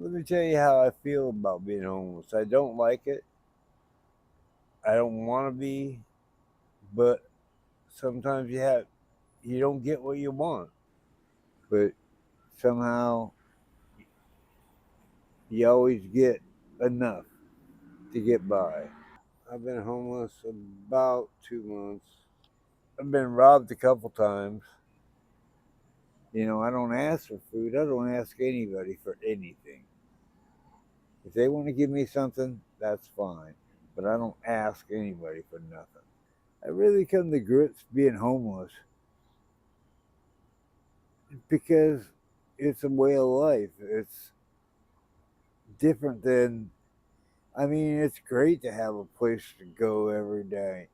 Let me tell you how I feel about being homeless. I don't like it. I don't want to be, but sometimes you don't get what you want, but somehow you always get enough to get by. I've been homeless about 2 months. I've been robbed a couple times. I don't ask for food. I don't ask anybody for anything. If they want to give me something, that's fine. But I don't ask anybody for nothing. I really come to grips being homeless because it's a way of life. It's different than, it's great to have a place to go every day.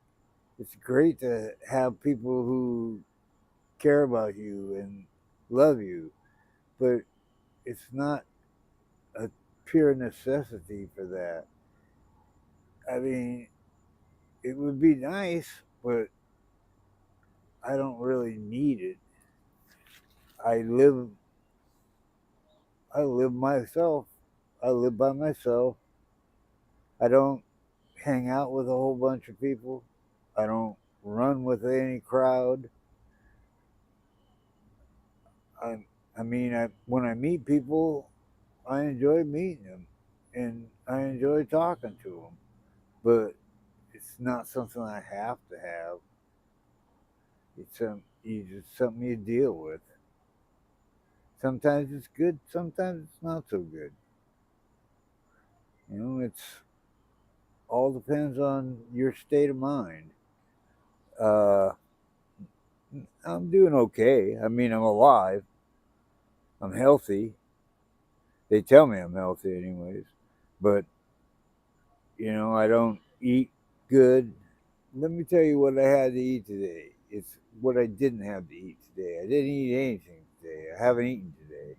It's great to have people who care about you and love you, but it's not a pure necessity for that. I mean, it would be nice, but I don't really need it. I live I live myself. I live by myself. I don't hang out with a whole bunch of people. I don't run with any crowd. I when I meet people, I enjoy meeting them and I enjoy talking to them. But it's not something I have to have. It's something you deal with. Sometimes it's good, sometimes it's not so good. It's all depends on your state of mind. Uh, I'm doing okay. I'm alive. I'm healthy. They tell me I'm healthy, anyways. But I don't eat good. Let me tell you what I had to eat today. It's what I didn't have to eat today. I didn't eat anything today. I haven't eaten today.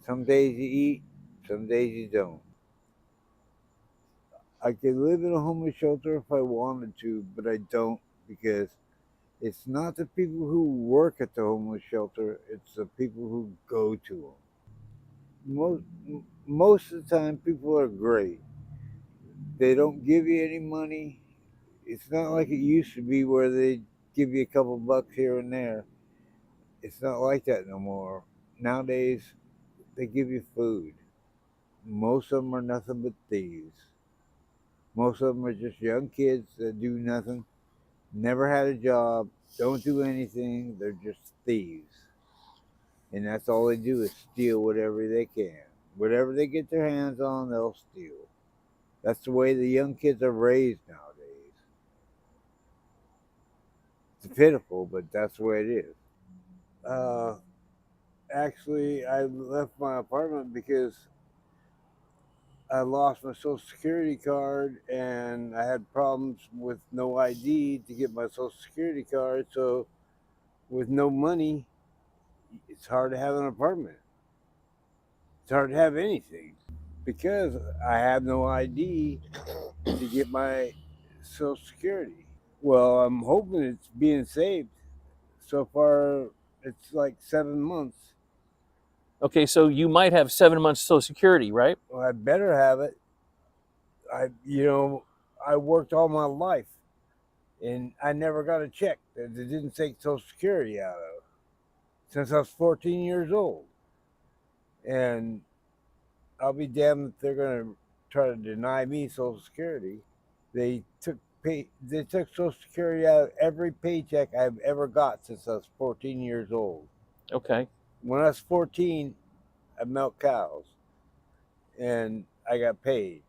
Some days you eat, some days you don't. I could live in a homeless shelter if I wanted to, but I don't because it's not the people who work at the homeless shelter, it's the people who go to them. Most of the time, people are great. They don't give you any money. It's not like it used to be where they give you a couple bucks here and there. It's not like that no more. Nowadays, they give you food. Most of them are nothing but thieves. Most of them are just young kids that do nothing, never had a job, don't do anything. They're just thieves. And that's all they do is steal whatever they can. Whatever they get their hands on, they'll steal. That's the way the young kids are raised nowadays. It's pitiful, but that's the way it is. Uh, Actually, I left my apartment because I lost my social security card and I had problems with no ID to get my social security card. So, with no money, it's hard to have an apartment. It's hard to have anything because I have no ID to get my social security. Well, I'm hoping it's being saved. So far, it's like 7 months. Okay, so you might have 7 months Social Security, right? Well, I better have it. I worked all my life, and I never got a check that they didn't take Social Security out of since I was 14 years old. And I'll be damned if they're going to try to deny me Social Security. They took Social Security out of every paycheck I've ever got since I was 14 years old. Okay. When I was 14, I milked cows, and I got paid.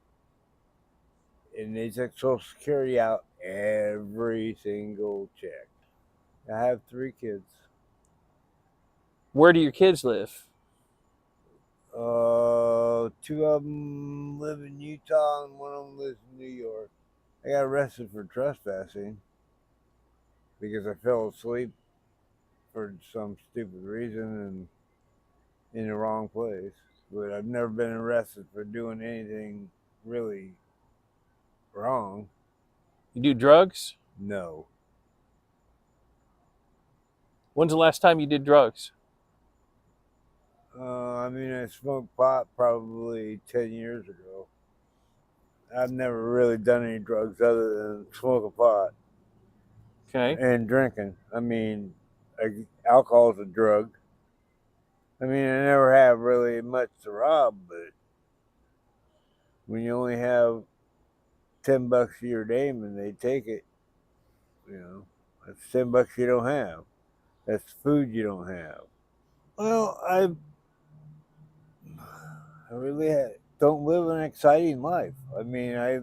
And they took Social Security out every single check. I have 3 kids. Where do your kids live? 2 of them live in Utah, and one of them lives in New York. I got arrested for trespassing because I fell asleep for some stupid reason and in the wrong place. But I've never been arrested for doing anything really wrong. You do drugs? No. When's the last time you did drugs? I mean, I smoked pot probably 10 years ago. I've never really done any drugs other than smoking pot Okay. and drinking. I mean, alcohol's a drug. I mean, I never have really much to rob, but when you only have $10 to your name and they take it, you know, that's $10 you don't have. That's food you don't have. Well, I really don't live an exciting life. I mean, I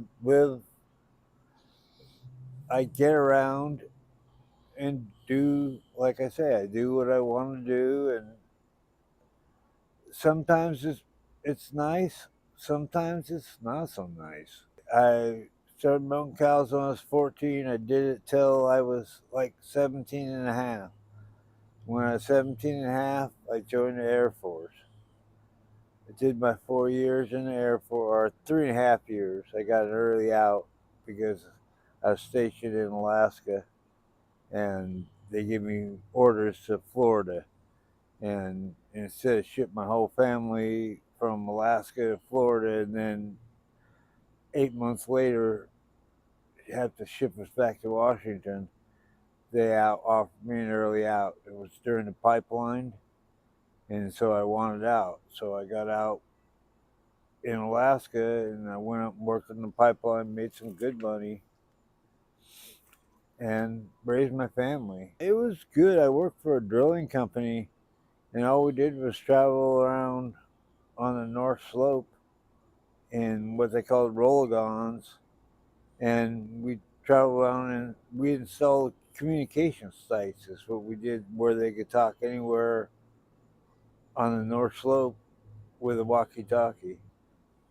get around and do, like I say, I do what I want to do, and sometimes it's nice, sometimes it's not so nice. I started milking cows when I was 14. I did it till I was like 17 and a half. When I was 17 and a half, I joined the Air Force. I did my 4 years in the Air Force, or 3.5 years. I got an early out because I was stationed in Alaska, and they gave me orders to Florida. And instead of ship my whole family from Alaska to Florida, and then 8 months later have to ship us back to Washington, they offered me an early out. It was during the pipeline, and so I wanted out. So I got out in Alaska, and I went up and worked in the pipeline, made some good money, and raised my family. It was good. I worked for a drilling company, and all we did was travel around on the North Slope in what they called rolligons, and we traveled around and we installed communication sites. Is what we did, where they could talk anywhere on the North Slope with a walkie-talkie.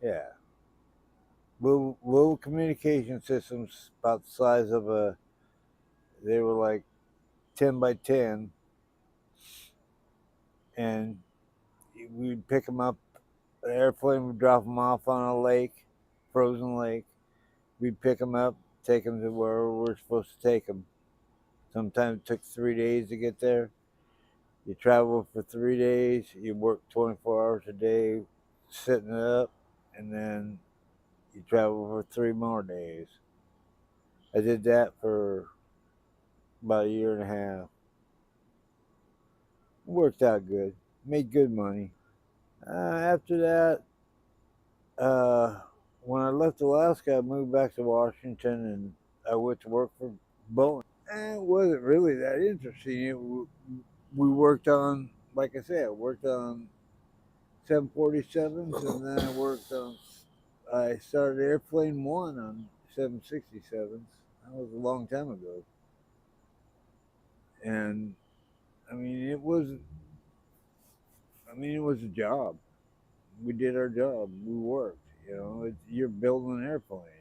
Yeah, little communication systems about the size of a. They were like 10 by 10, and we'd pick them up. An airplane would drop them off on a lake, frozen lake. We'd pick them up, take them to where we're supposed to take them. Sometimes it took 3 days to get there. You travel for 3 days. You work 24 hours a day, setting it up, and then you travel for 3 more days. I did that for about a year and a half. It worked out good. Made good money. After that, uh, when I left Alaska, I moved back to Washington, and I went to work for Boeing. It wasn't really that interesting. We worked on, like I said, I worked on 747s, and then I started Airplane One on 767s. That was a long time ago. And I mean, it was a job. We did our job. We worked. You're building an airplane.